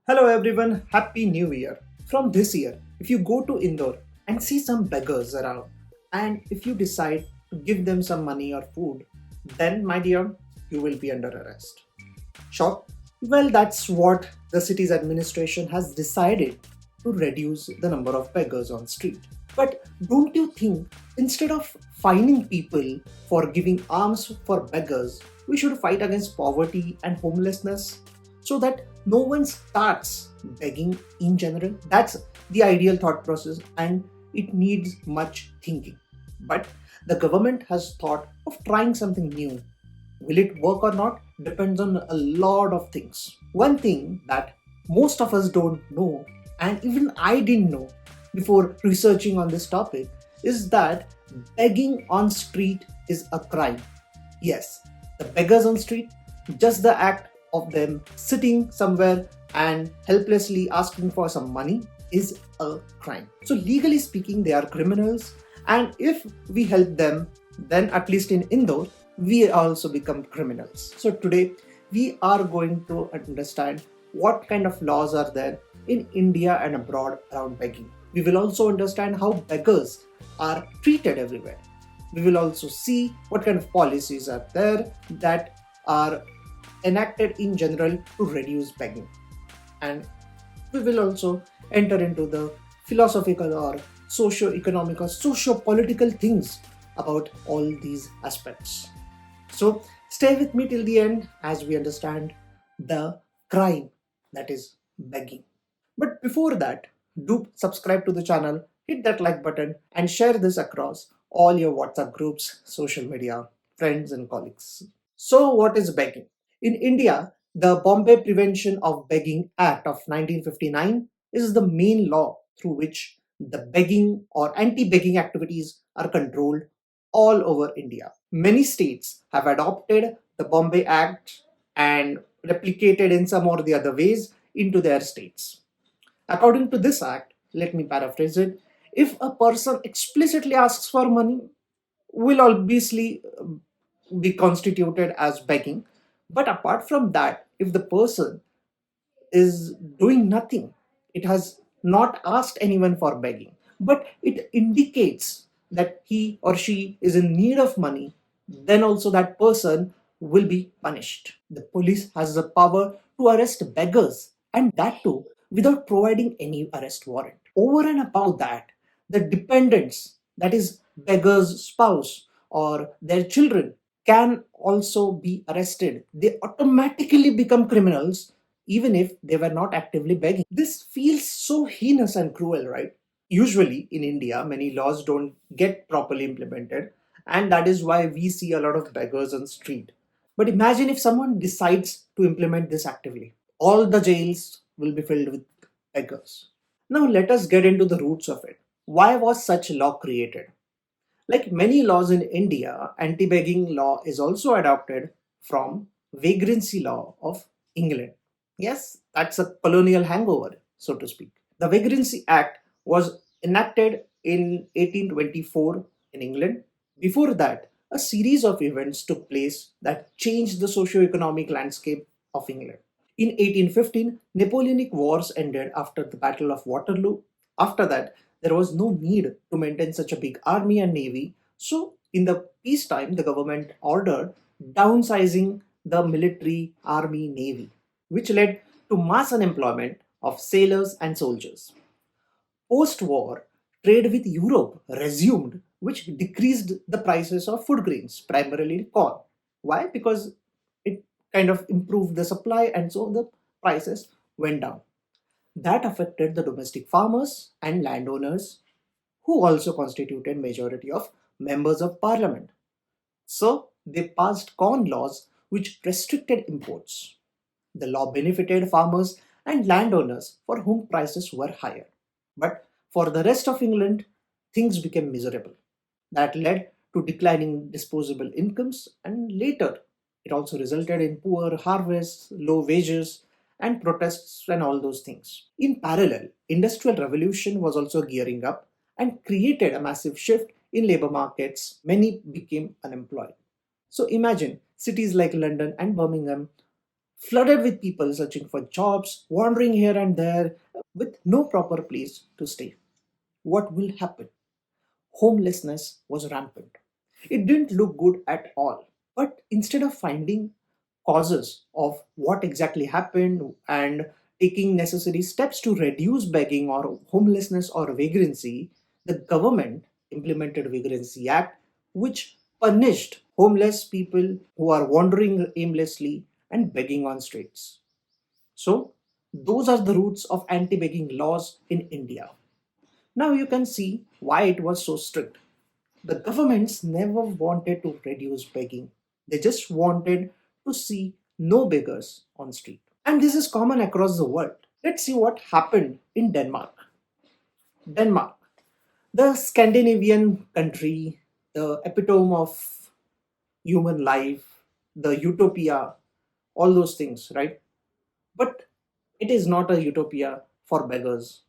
Hello everyone, Happy New Year. From this year, if you go to Indore and see some beggars around, and if you decide to give them some money or food, then, my dear, you will be under arrest. Sure? Well, that's what the city's administration has decided to reduce the number of beggars on street. But don't you think instead of fining people for giving alms for beggars, we should fight against poverty and homelessness so that no one starts begging in general? That's the ideal thought process and it needs much thinking. But the government has thought of trying something new. Will it work or not depends on a lot of things. One thing that most of us don't know, and even I didn't know before researching on this topic, is that begging on street is a crime. Yes, the beggars on street, just the act of them sitting somewhere and helplessly asking for some money is a crime. So legally speaking, they are criminals, and if we help them, then at least in Indore, we also become criminals. So today we are going to understand what kind of laws are there in India and abroad around begging. We will also understand how beggars are treated everywhere. We will also see what kind of policies are there that are enacted in general to reduce begging. And we will also enter into the philosophical or socio-economic or socio-political things about all these aspects. So stay with me till the end as we understand the crime that is begging. But before that, do subscribe to the channel, hit that like button, and share this across all your WhatsApp groups, social media, friends, and colleagues. So, what is begging? In India, the Bombay Prevention of Begging Act of 1959 is the main law through which the begging or anti begging activities are controlled all over India. Many states have adopted the Bombay Act and replicated in some or the other ways into their states. According to this act, let me paraphrase it, if a person explicitly asks for money, will obviously be constituted as begging. But apart from that, if the person is doing nothing, it has not asked anyone for begging, but it indicates that he or she is in need of money, then also that person will be punished. The police has the power to arrest beggars, and that too without providing any arrest warrant. Over and above that, the dependents, that is, beggar's spouse or their children, can also be arrested. They automatically become criminals even if they were not actively begging. This feels so heinous and cruel, right? Usually in India, many laws don't get properly implemented, and that is why we see a lot of beggars on street. But imagine if someone decides to implement this actively. All the jails will be filled with beggars. Now let us get into the roots of it. Why was such a law created? Like many laws in India, anti-begging law is also adopted from Vagrancy law of England. Yes, that's a colonial hangover, so to speak. The Vagrancy Act was enacted in 1824 in England. Before that, a series of events took place that changed the socio-economic landscape of England. In 1815, Napoleonic Wars ended after the Battle of Waterloo. After that, there was no need to maintain such a big army and navy. So, in the peacetime, the government ordered downsizing the military, army, navy, which led to mass unemployment of sailors and soldiers. Post war, trade with Europe resumed, which decreased the prices of food grains, primarily corn. Why? Because it kind of improved the supply and so the prices went down. That affected the domestic farmers and landowners who also constituted majority of members of parliament. So they passed corn laws which restricted imports. The law benefited farmers and landowners for whom prices were higher. But for the rest of England, things became miserable. That led to declining disposable incomes, and later it also resulted in poor harvests, low wages, and protests and all those things. In parallel, industrial revolution was also gearing up and created a massive shift in labor markets. Many became unemployed. So imagine cities like London and Birmingham flooded with people searching for jobs, wandering here and there with no proper place to stay. What will happen? Homelessness was rampant. It didn't look good at all. But instead of finding causes of what exactly happened and taking necessary steps to reduce begging or homelessness or vagrancy, the government implemented Vagrancy Act, which punished homeless people who are wandering aimlessly and begging on streets. So, those are the roots of anti-begging laws in India. Now you can see why it was so strict. The governments never wanted to reduce begging. They just wanted to see no beggars on street. And this is common across the world. Let's see what happened in Denmark. Denmark, the Scandinavian country, the epitome of human life, the utopia, all those things, right? But it is not a utopia for beggars.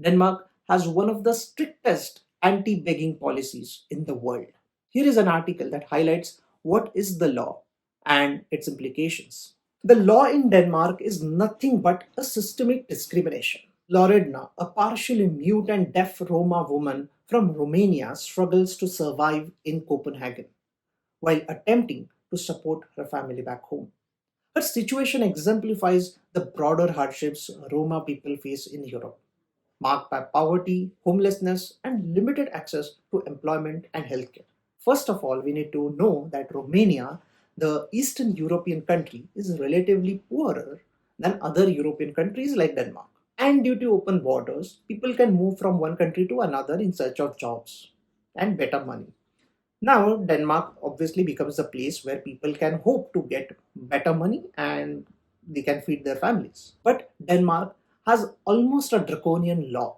Denmark has one of the strictest anti begging policies in the world. Here is an article that highlights what is the law and its implications. The law in Denmark is nothing but a systemic discrimination. Loredna, a partially mute and deaf Roma woman from Romania, struggles to survive in Copenhagen while attempting to support her family back home. Her situation exemplifies the broader hardships Roma people face in Europe, marked by poverty, homelessness, and limited access to employment and healthcare. First of all, we need to know that Romania, the Eastern European country, is relatively poorer than other European countries like Denmark. And due to open borders, people can move from one country to another in search of jobs and better money. Now, Denmark obviously becomes a place where people can hope to get better money and they can feed their families. But Denmark has almost a draconian law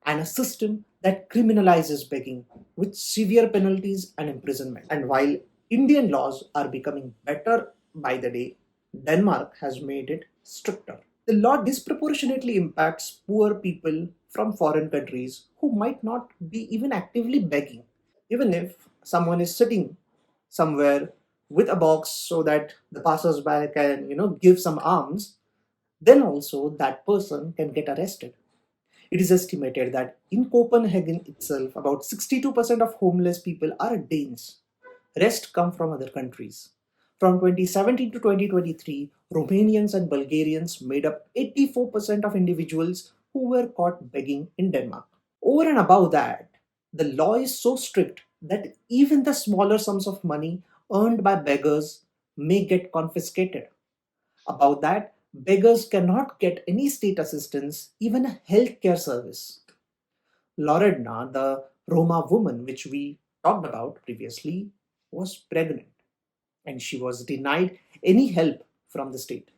and a system that criminalizes begging with severe penalties and imprisonment. And while Indian laws are becoming better by the day, Denmark has made it stricter. The law disproportionately impacts poor people from foreign countries who might not be even actively begging. Even if someone is sitting somewhere with a box so that the passers-by can, give some alms, then also that person can get arrested. It is estimated that in Copenhagen itself, about 62% of homeless people are Danes. Rest come from other countries. From 2017 to 2023, Romanians and Bulgarians made up 84% of individuals who were caught begging in Denmark. Over and above that, the law is so strict that even the smaller sums of money earned by beggars may get confiscated. About that, beggars cannot get any state assistance, even a healthcare service. Loredna, the Roma woman which we talked about previously, was pregnant and she was denied any help from the state.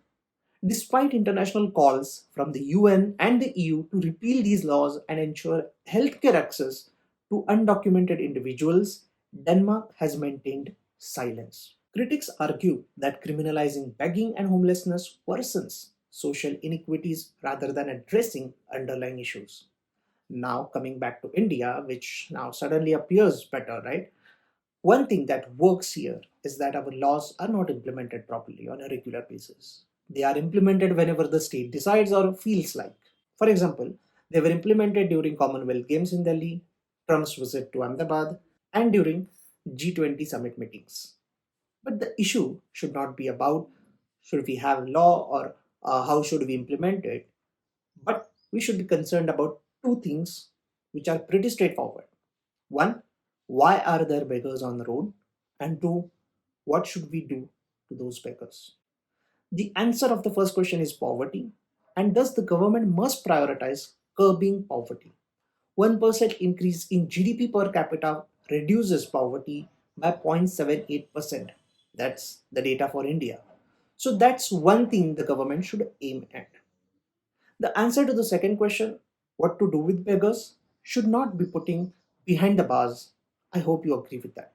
Despite international calls from the UN and the EU to repeal these laws and ensure healthcare access to undocumented individuals, Denmark has maintained silence. Critics argue that criminalizing begging and homelessness worsens social inequities rather than addressing underlying issues. Now, coming back to India, which now suddenly appears better, right? One thing that works here is that our laws are not implemented properly on a regular basis. They are implemented whenever the state decides or feels like. For example, they were implemented during Commonwealth Games in Delhi, Trump's visit to Ahmedabad, and during G20 summit meetings. But the issue should not be about should we have law or how should we implement it, but we should be concerned about two things which are pretty straightforward. One, why are there beggars on the road? And two, what should we do to those beggars? The answer of the first question is poverty, and thus the government must prioritize curbing poverty. 1% increase in GDP per capita reduces poverty by 0.78%. That's the data for India. So that's one thing the government should aim at. The answer to the second question, what to do with beggars, should not be putting behind the bars. I hope you agree with that.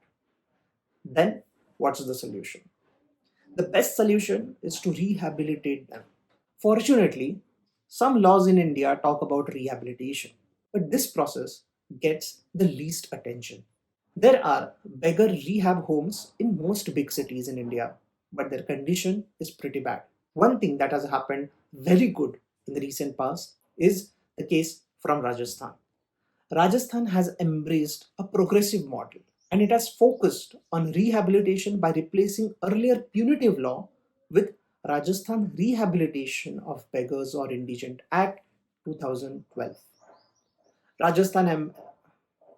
Then, what's the solution? The best solution is to rehabilitate them. Fortunately, some laws in India talk about rehabilitation, but this process gets the least attention. There are beggar rehab homes in most big cities in India, but their condition is pretty bad. One thing that has happened very good in the recent past is the case from Rajasthan. Rajasthan has embraced a progressive model and it has focused on rehabilitation by replacing earlier punitive law with Rajasthan Rehabilitation of Beggars or Indigent Act 2012. Rajasthan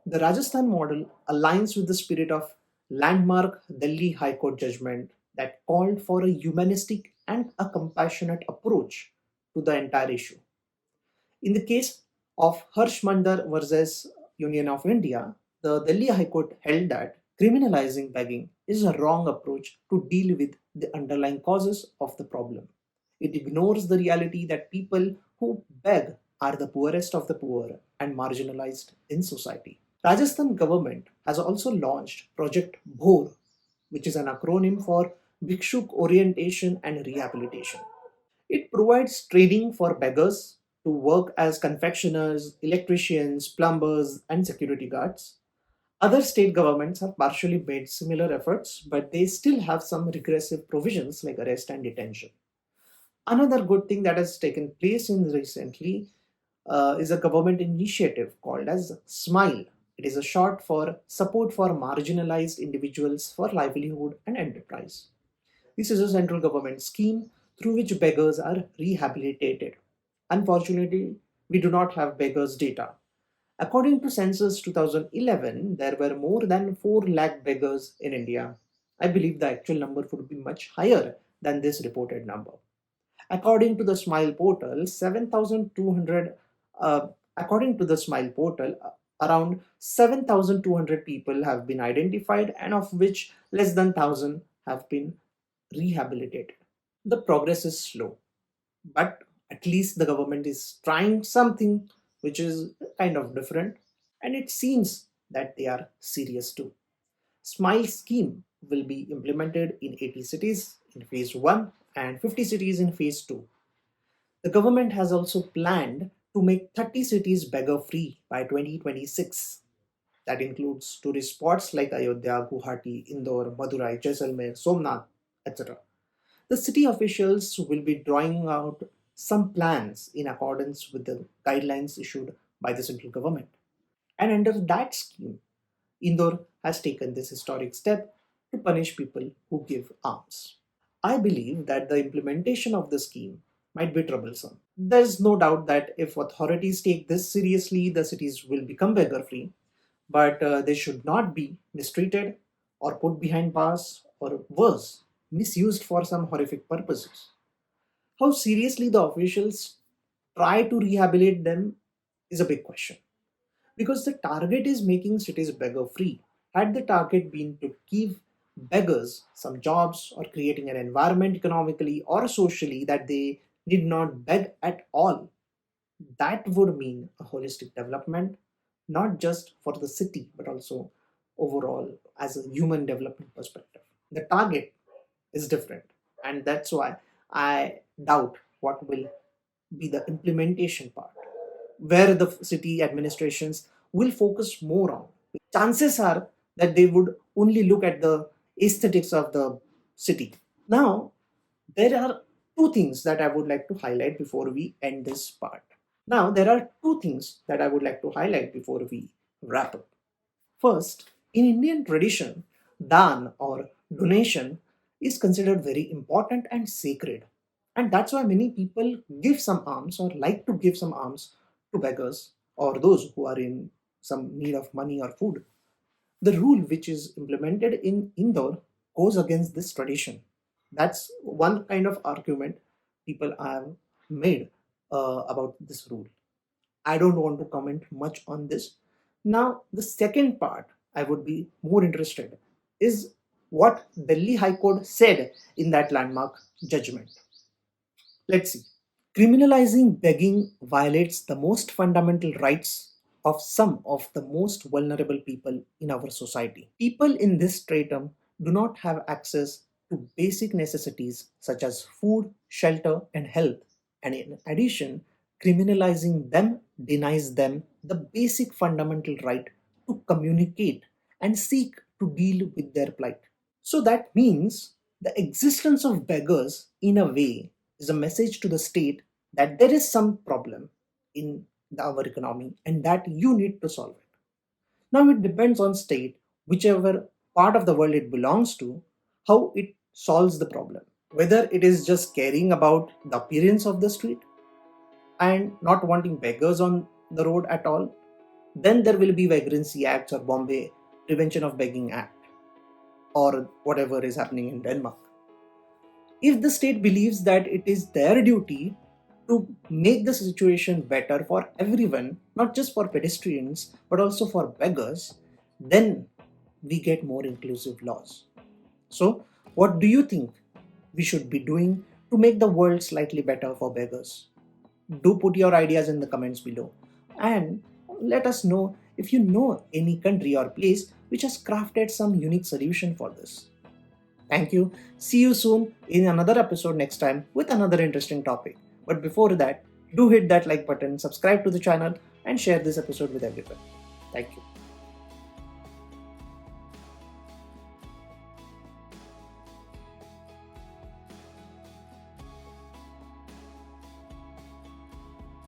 the Rajasthan model aligns with the spirit of landmark Delhi High Court judgment that called for a humanistic and a compassionate approach to the entire issue. In the case of Harshmandar versus Union of India, the Delhi High Court held that criminalizing begging is a wrong approach to deal with the underlying causes of the problem. It ignores the reality that people who beg are the poorest of the poor and marginalized in society. Rajasthan government has also launched Project Bhor, which is an acronym for Bhikshuk Orientation and Rehabilitation. It provides training for beggars to work as confectioners, electricians, plumbers, and security guards. Other state governments have partially made similar efforts, but they still have some regressive provisions like arrest and detention. Another good thing that has taken place in recently is a government initiative called as SMILE. It is a short for Support for Marginalized Individuals for Livelihood and Enterprise. This is a central government scheme through which beggars are rehabilitated. Unfortunately, we do not have beggars data. According to Census 2011, there were more than 4 lakh beggars in India. I believe the actual number would be much higher than this reported number. According to the Smile portal, 7,200 uh, according to the Smile portal, around 7,200 people have been identified and of which less than 1,000 have been rehabilitated. The progress is slow, but at least the government is trying something which is kind of different, and it seems that they are serious too. Smile scheme will be implemented in 80 cities in phase 1 and 50 cities in phase 2. The government has also planned to make 30 cities beggar free by 2026. That includes tourist spots like Ayodhya, Guwahati, Indore, Madurai, Jaisalmer, Somnath, etc. The city officials will be drawing out some plans in accordance with the guidelines issued by the central government. And under that scheme, Indore has taken this historic step to punish people who give alms. I believe that the implementation of the scheme might be troublesome. There's no doubt that if authorities take this seriously, the cities will become beggar free, but they should not be mistreated or put behind bars or worse, misused for some horrific purposes. How seriously the officials try to rehabilitate them is a big question because the target is making cities beggar free. Had the target been to give beggars some jobs or creating an environment economically or socially that they did not beg at all, that would mean a holistic development, not just for the city but also overall as a human development perspective. The target is different, and that's why I doubt what will be the implementation part where the city administrations will focus more on. Chances are that they would only look at the aesthetics of the city. Now, there are two things that I would like to highlight before we end this part. Now, there are two things that I would like to highlight before we wrap up. First, in Indian tradition, dan or donation is considered very important and sacred. And that's why many people give some alms or like to give some alms to beggars or those who are in some need of money or food. The rule which is implemented in Indore goes against this tradition. That's one kind of argument people have made about this rule. I don't want to comment much on this. Now, the second part I would be more interested is what Delhi High Court said in that landmark judgment. Let's see. Criminalizing begging violates the most fundamental rights of some of the most vulnerable people in our society. People in this stratum do not have access to basic necessities such as food, shelter, and health. And in addition, criminalizing them denies them the basic fundamental right to communicate and seek to deal with their plight. So that means the existence of beggars, in a way, is a message to the state that there is some problem in our economy and that you need to solve it. Now it depends on state, whichever part of the world it belongs to, how it solves the problem. Whether it is just caring about the appearance of the street and not wanting beggars on the road at all, then there will be Vagrancy Acts or Bombay Prevention of Begging Act or whatever is happening in Denmark. If the state believes that it is their duty to make the situation better for everyone, not just for pedestrians but also for beggars, then we get more inclusive laws. So, what do you think we should be doing to make the world slightly better for beggars? Do put your ideas in the comments below and let us know if you know any country or place which has crafted some unique solution for this. Thank you. See you soon in another episode next time with another interesting topic. But before that, do hit that like button, subscribe to the channel, and share this episode with everyone. Thank you.